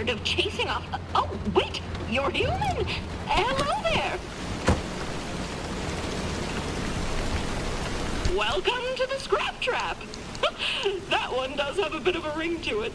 tired of chasing off... Oh, wait! You're human! Hello there! Welcome to the scrap trap! That one does have a bit of a ring to it.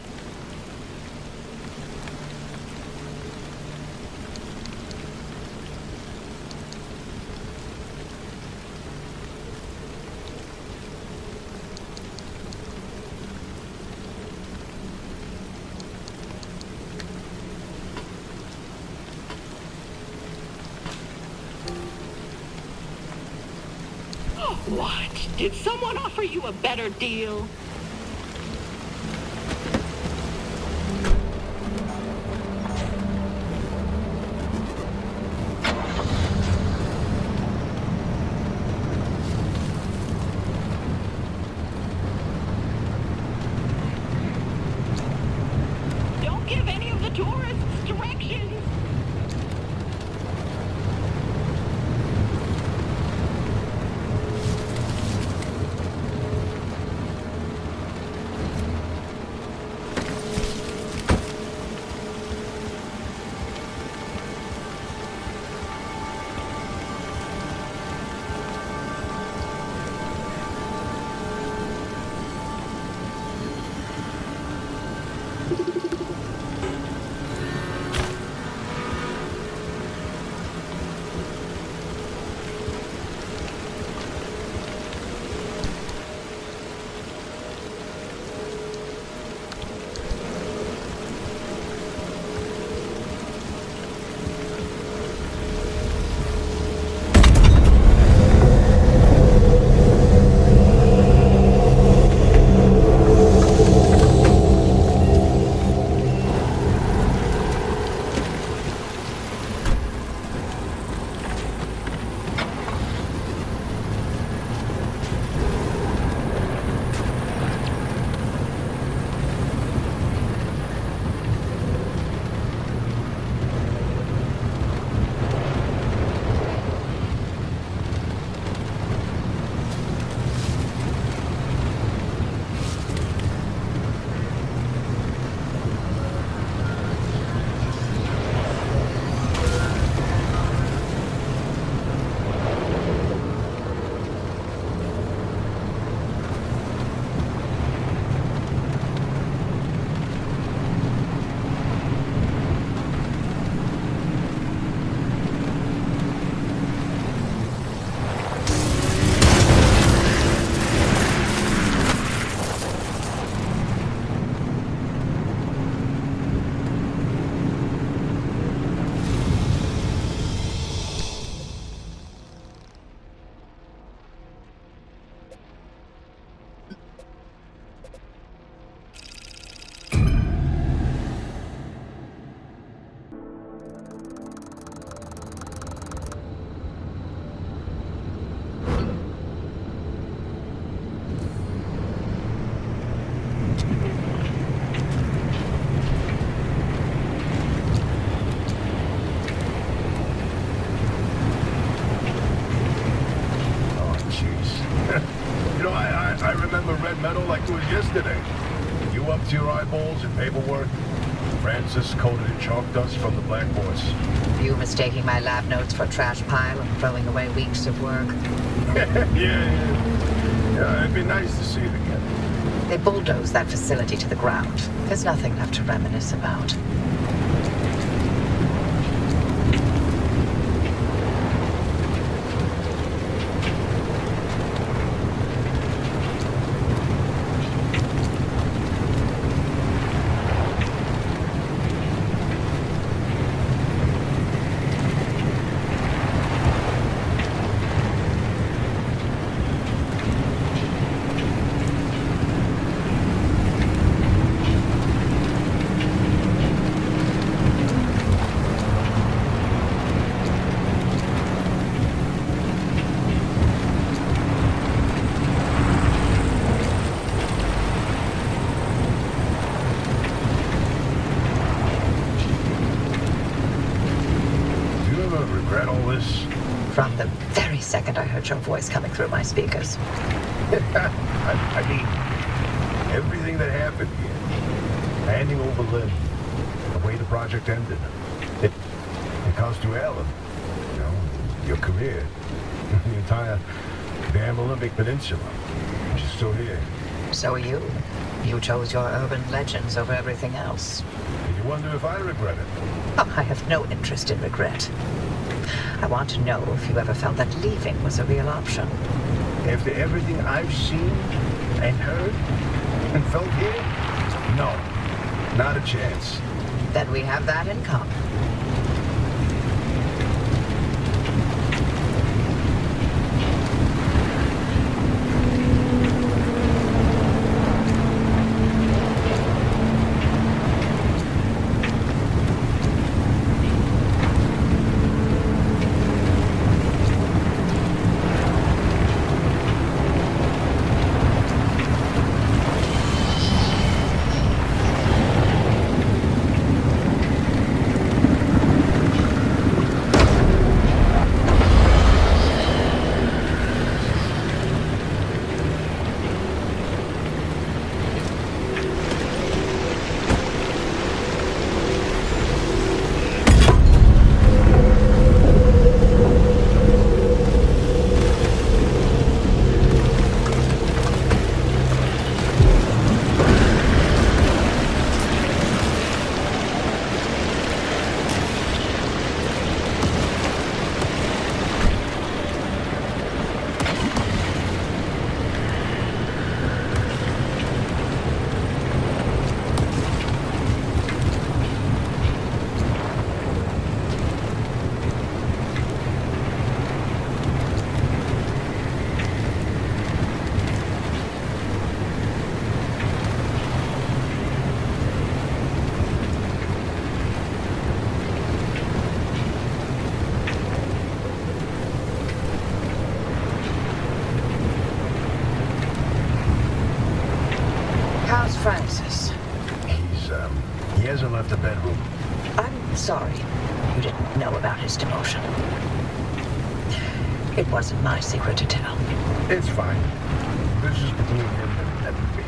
What? Did someone offer you a better deal? Don't give any of the tourists directions! Red Meadow like it was yesterday. You up to your eyeballs in paperwork. Francis coated in chalk dust from the blackboards. You mistaking my lab notes for a trash pile and throwing away weeks of work? Yeah, it'd be nice to see it again. They bulldozed that facility to the ground. There's nothing left to reminisce about. From the very second I heard your voice coming through my speakers. I mean, everything that happened here, handing over Lynn, way the project ended. It cost you Alan. You know, your career. The entire damn Olympic Peninsula. She's still here. So are you. You chose your urban legends over everything else. And you wonder if I regret it? Oh, I have no interest in regret. I want to know if you ever felt that leaving was a real option. After everything I've seen and heard and felt here? No, not a chance. Then we have that in common. How's Francis? He hasn't left the bedroom. I'm sorry you didn't know about his demotion. It wasn't my secret to tell. It's fine. This is between him and me.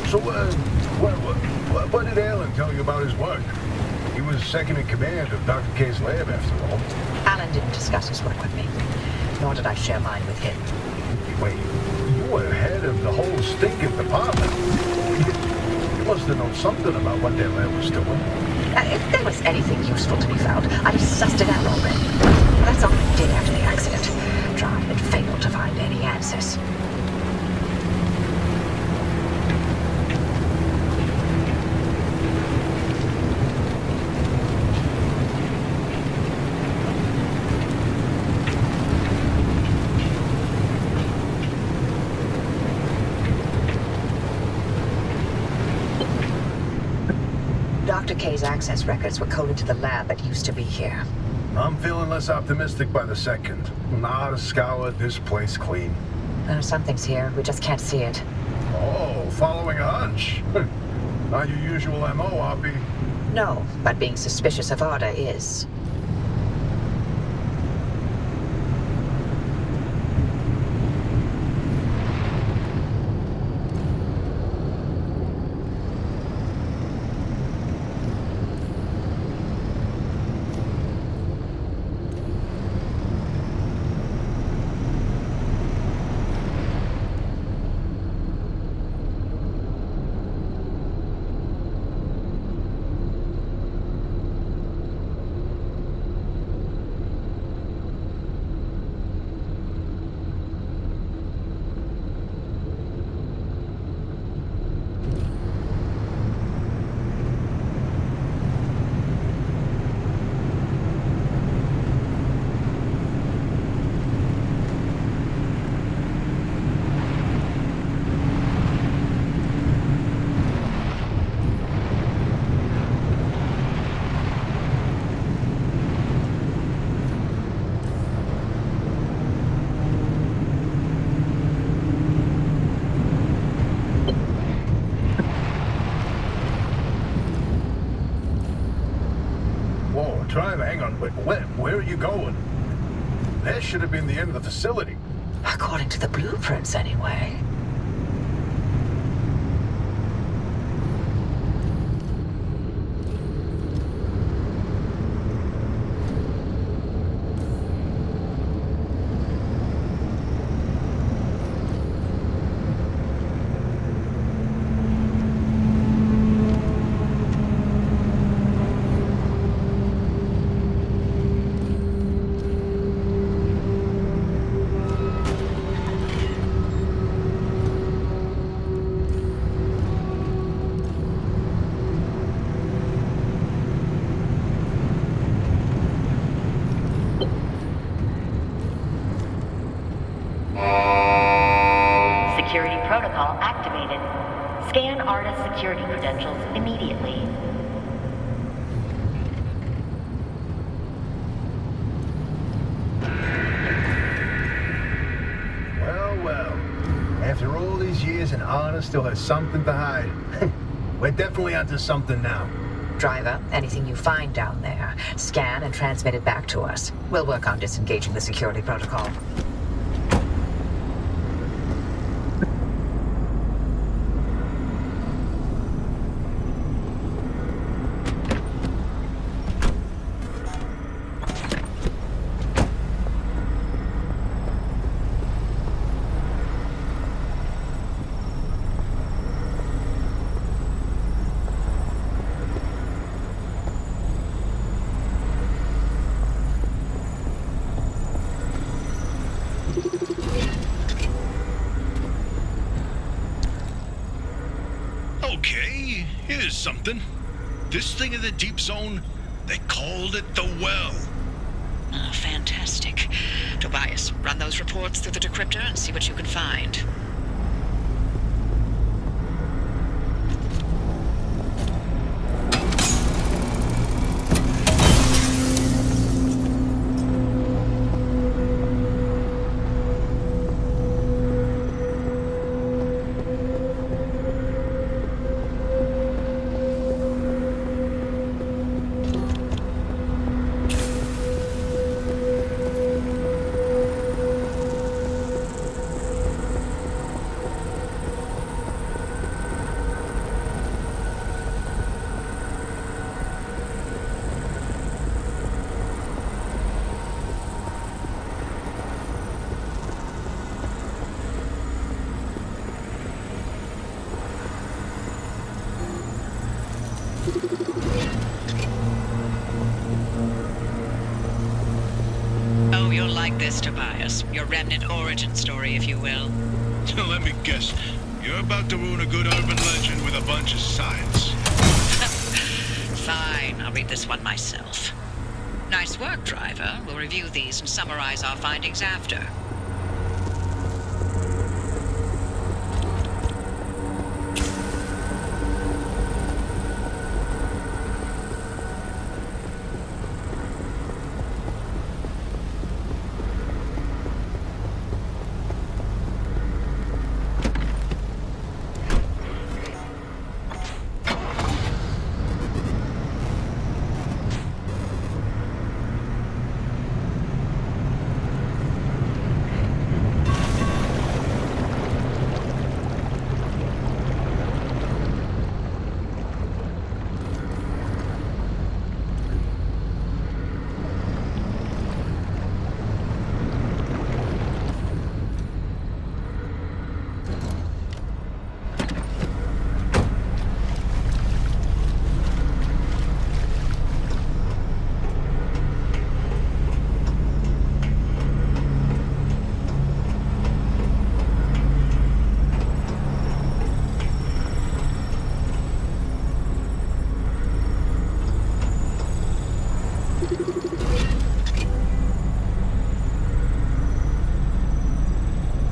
So, what did Alan tell you about his work? He was second in command of Dr. K's lab, after all. Alan didn't discuss his work with me, nor did I share mine with him. Wait, you were head of the whole stinking department. You must have known something about what their lab was doing. If there was anything useful to be found, I'd have sussed it out already. That's all I did after the accident. Tried and failed to find any answers. Dr. K's access records were coded to the lab that used to be here. I'm feeling less optimistic by the second. Not to scour this place clean. Something's here. We just can't see it. Oh, following a hunch. Not your usual MO, Hoppy. No, but being suspicious of Arda is. driver, hang on. Where are you going? That should have been the end of the facility. According to the blueprints, anyway. Security protocol activated. Scan artist security credentials immediately. Well. After all these years and Anna still has something to hide. We're definitely onto something now. Driver, anything you find down there, scan and transmit it back to us. We'll work on disengaging the security protocol. Okay, here's something. This thing in the deep zone, they called it the Well. Oh, fantastic. Tobias, run those reports through the decryptor and see what you can find. Oh, you'll like this, Tobias. Your remnant origin story, if you will. Let me guess, you're about to ruin a good urban legend with a bunch of science. Fine, I'll read this one myself. Nice work, driver. We'll review these and summarize our findings after.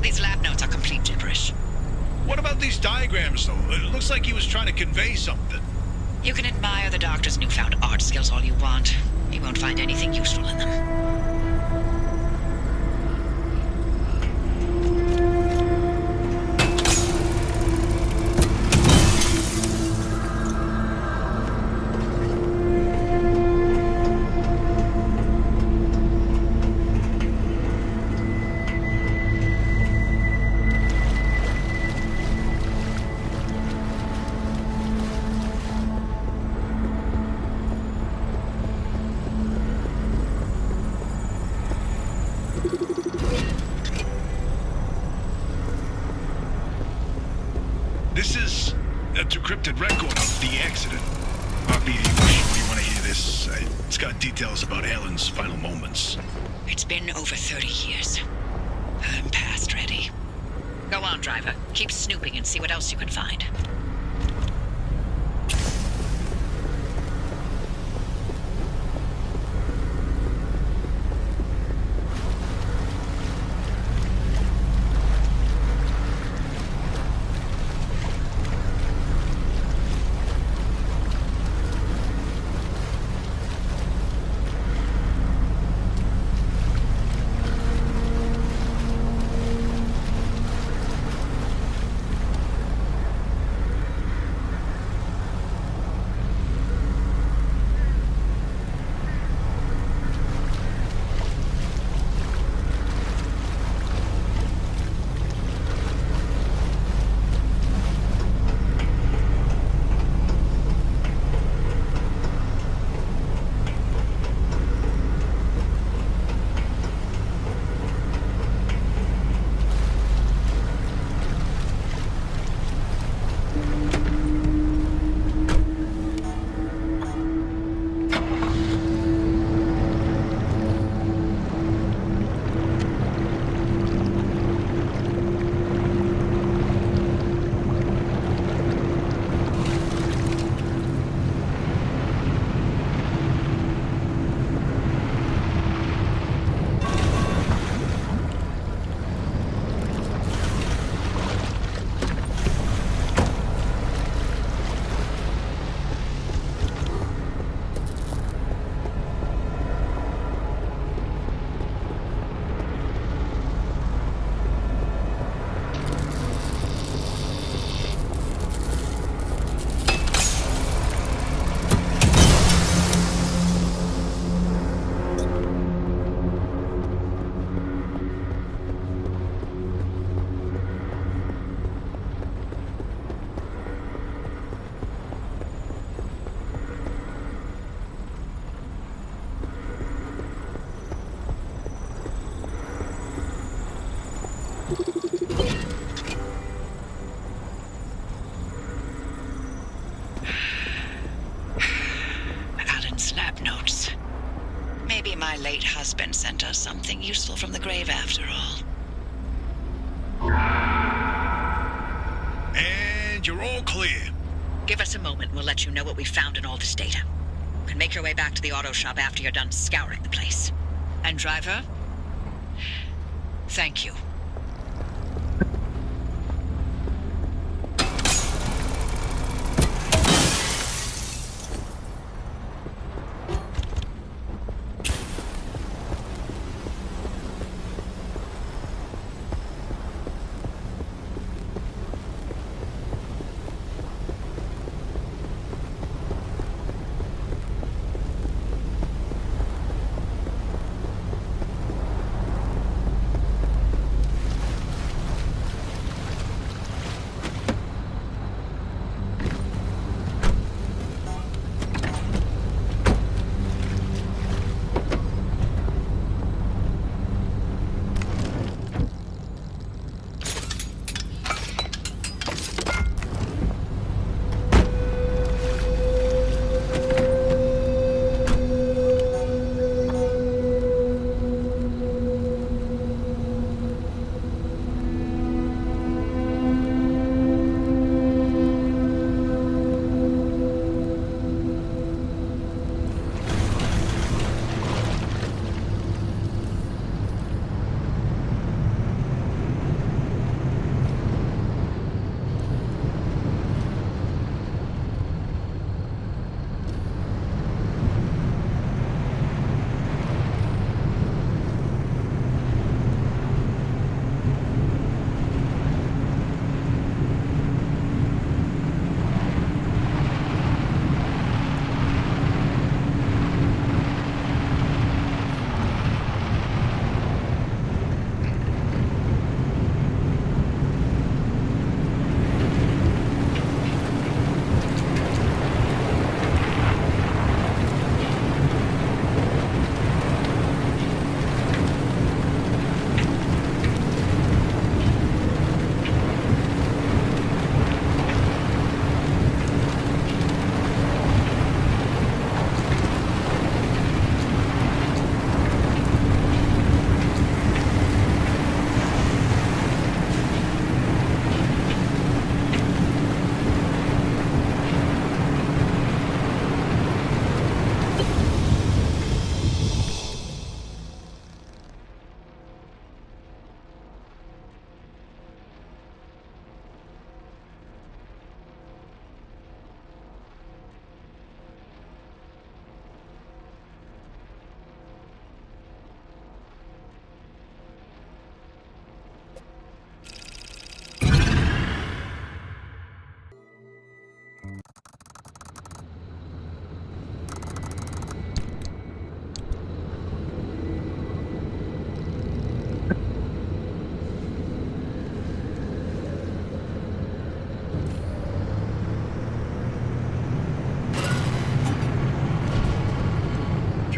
These lab notes are complete gibberish. What about these diagrams, though? It looks like he was trying to convey something. You can admire the doctor's newfound art skills all you want. You won't find anything useful in them. encrypted record of the accident. I'll be sure you want to hear this. It's got details about Alan's final moments. It's been over 30 years. I'm past ready. Go on, driver. Keep snooping and see what else you can find. My late husband sent us something useful from the grave after all. And you're all clear. Give us a moment, we'll let you know what we found in all this data. You can make your way back to the auto shop after you're done scouring the place. And driver, thank you.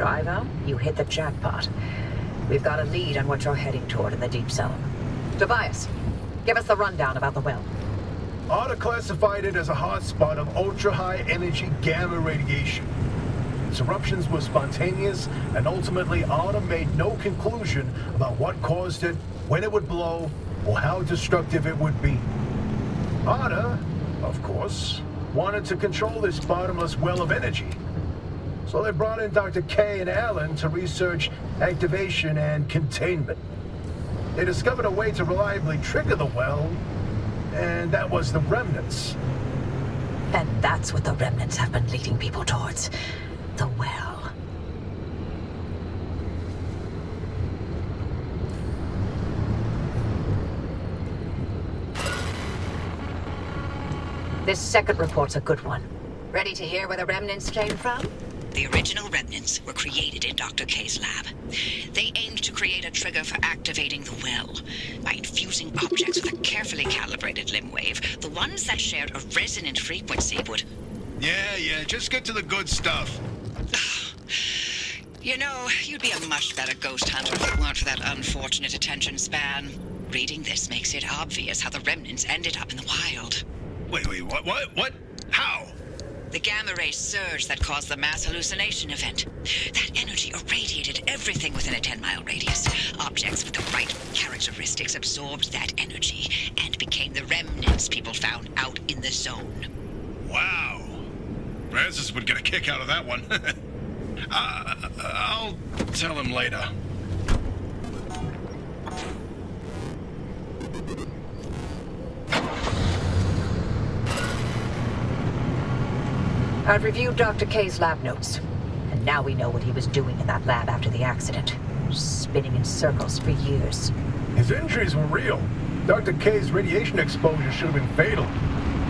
Driver, you hit the jackpot. We've got a lead on what you're heading toward in the deep zone. Tobias, give us the rundown about the well. ARDA classified it as a hotspot of ultra-high energy gamma radiation. Its eruptions were spontaneous, and ultimately ARDA made no conclusion about what caused it, when it would blow, or how destructive it would be. ARDA, of course, wanted to control this bottomless well of energy. So they brought in Dr. K and Alan to research activation and containment. They discovered a way to reliably trigger the well, and that was the remnants. And that's what the remnants have been leading people towards. The well. This second report's a good one. Ready to hear where the remnants came from? The original remnants were created in Dr. K's lab. They aimed to create a trigger for activating the well by infusing objects with a carefully calibrated limb wave. The ones that shared a resonant frequency would... Yeah, just get to the good stuff. You know, you'd be a much better ghost hunter if it weren't for that unfortunate attention span. Reading this makes it obvious how the remnants ended up in the wild. Wait, what? How? The gamma ray surge that caused the mass hallucination event. That energy irradiated everything within a 10-mile radius. Objects with the right characteristics absorbed that energy and became the remnants people found out in the zone. Wow. Francis would get a kick out of that one. I'll tell him later. I've reviewed Dr. K's lab notes, and now we know what he was doing in that lab after the accident. Spinning in circles for years. His injuries were real. Dr. K's radiation exposure should have been fatal.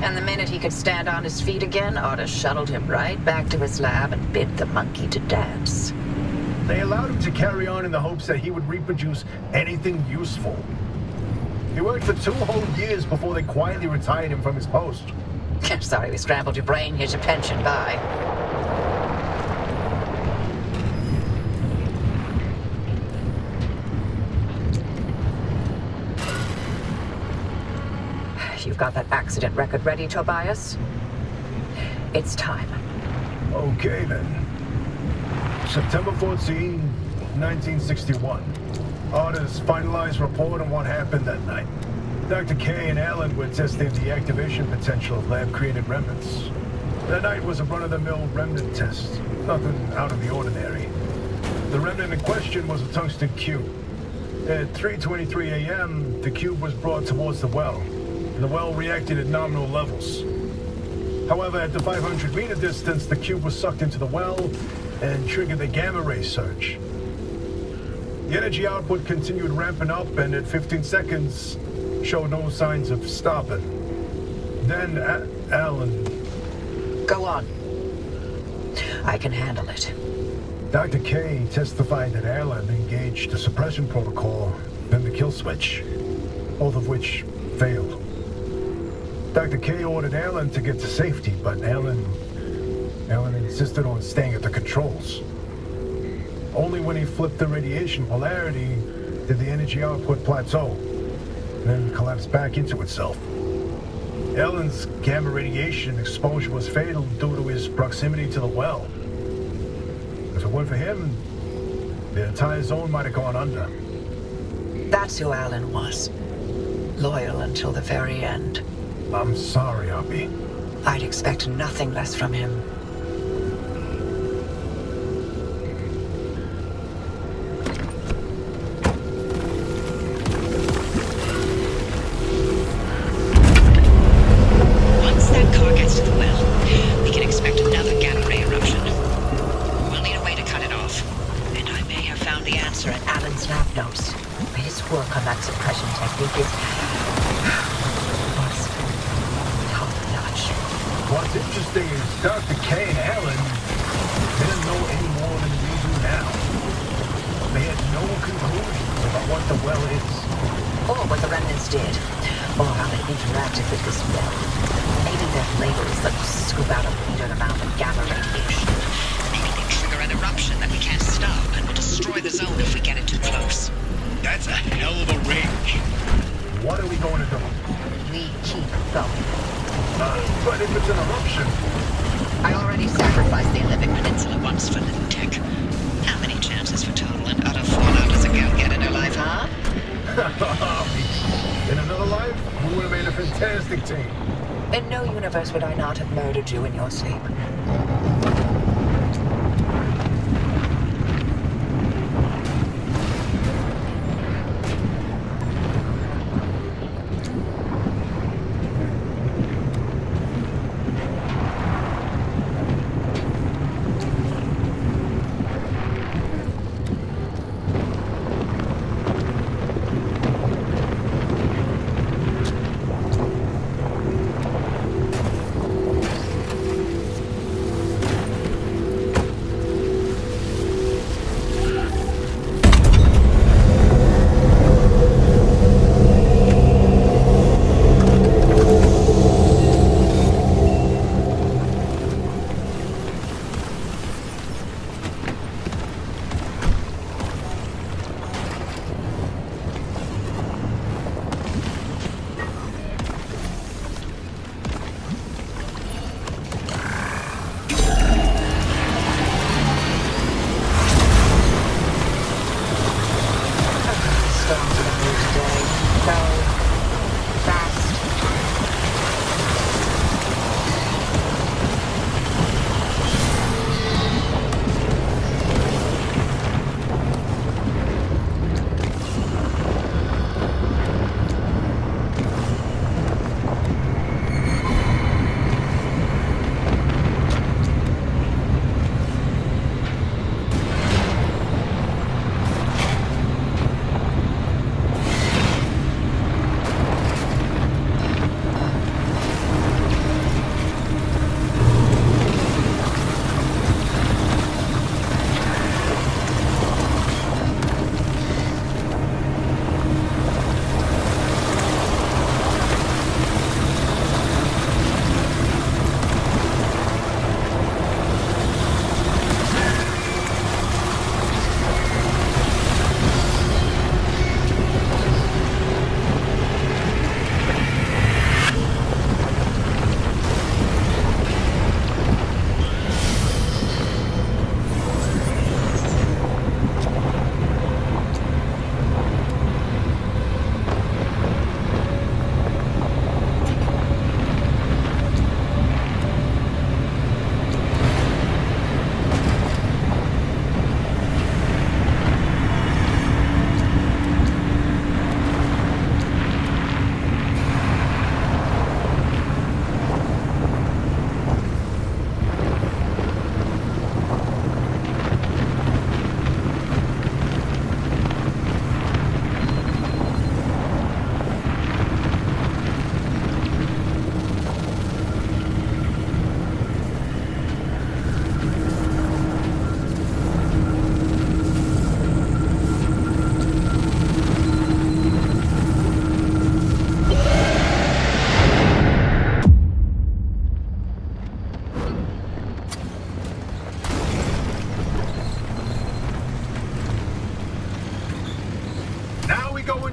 And the minute he could stand on his feet again, Otto shuttled him right back to his lab and bid the monkey to dance. They allowed him to carry on in the hopes that he would reproduce anything useful. He worked for 2 whole years before they quietly retired him from his post. Sorry we scrambled your brain. Here's your pension. Bye. You've got that accident record ready, Tobias? It's time. Okay, then. September 14, 1961. ARDA's finalized report on what happened that night. Dr. K and Alan were testing the activation potential of lab-created remnants. That night was a run-of-the-mill remnant test. Nothing out of the ordinary. The remnant in question was a tungsten cube. At 3:23 a.m., the cube was brought towards the well, and the well reacted at nominal levels. However, at the 500-meter distance, the cube was sucked into the well and triggered the gamma ray surge. The energy output continued ramping up, and at 15 seconds, showed no signs of stopping. Then Alan... Go on. I can handle it. Dr. K testified that Alan engaged the suppression protocol, then the kill switch, both of which failed. Dr. K ordered Alan to get to safety, but Alan insisted on staying at the controls. Only when he flipped the radiation polarity did the energy output plateau, then collapsed back into itself. Alan's gamma radiation exposure was fatal due to his proximity to the well. If it weren't for him, the entire zone might have gone under. That's who Alan was. Loyal until the very end. I'm sorry, Abby. I'd expect nothing less from him. Once that car gets to the well, we can expect another gamma ray eruption. We'll need a way to cut it off. And I may have found the answer in Alan's lab notes. His work on that suppression technique was top-notch. What's interesting is Dr. K and Alan didn't know any more than we do now. They had no conclusions about what the well is. Or what the remnants did. Or how they interacted with this well. Maybe their labels that scoop out a metered amount of gamma radiation. maybe they trigger an eruption that we can't stop and will destroy the zone if we get it too close. That's a hell of a range. What are we going to do? We keep going. But if it's an eruption... I already sacrificed the Olympic Peninsula once for little tech. How many chances for total and utter fallout does a girl get in her life, huh? In another life, we would have made a fantastic team. In no universe would I not have murdered you in your sleep.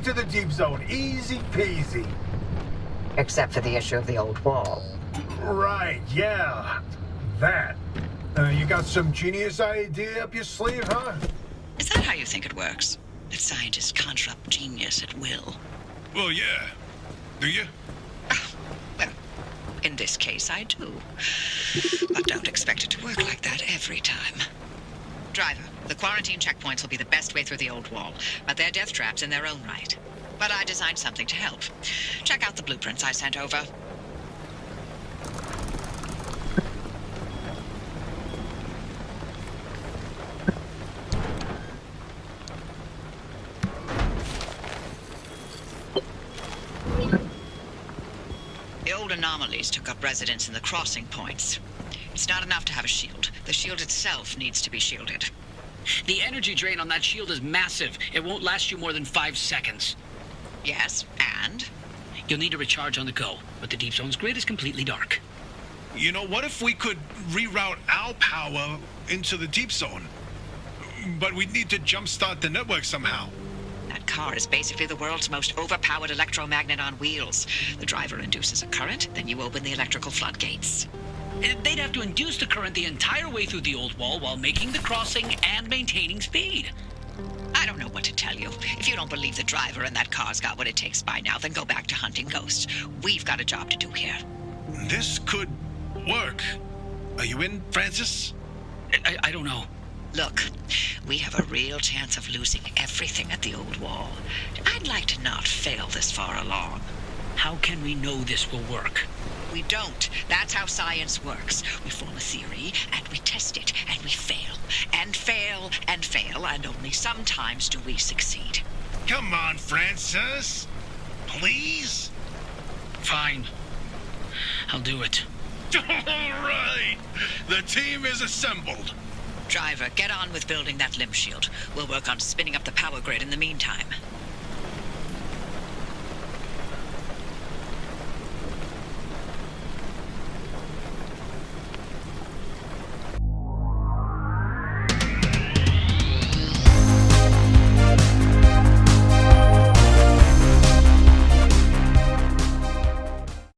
To the deep zone, easy peasy. Except for the issue of the old wall. Right, yeah. That. You got some genius idea up your sleeve, huh? Is that how you think it works? That scientists conjure up genius at will? Well, yeah. Do you? Well, in this case, I do. But don't expect it to work like that every time. Driver, the quarantine checkpoints will be the best way through the old wall, but they're death traps in their own right. But I designed something to help. Check out the blueprints I sent over. The old anomalies took up residence in the crossing points. It's not enough to have a shield. The shield itself needs to be shielded. The energy drain on that shield is massive. It won't last you more than 5 seconds. Yes, and? You'll need to recharge on the go, but the deep zone's grid is completely dark. You know, what if we could reroute our power into the deep zone? But we'd need to jumpstart the network somehow. That car is basically the world's most overpowered electromagnet on wheels. The driver induces a current, then you open the electrical floodgates. They'd have to induce the current the entire way through the old wall while making the crossing and maintaining speed. I don't know what to tell you. If you don't believe the driver and that car's got what it takes by now, then go back to hunting ghosts. We've got a job to do here. This could work. Are you in, Francis? I don't know. Look, we have a real chance of losing everything at the old wall. I'd like to not fail this far along. How can we know this will work? We don't. That's how science works. We form a theory, and we test it, and we fail, and fail, and fail, and only sometimes do we succeed. Come on, Francis. Please? Fine. I'll do it. All right. The team is assembled. Driver, get on with building that limb shield. We'll work on spinning up the power grid in the meantime.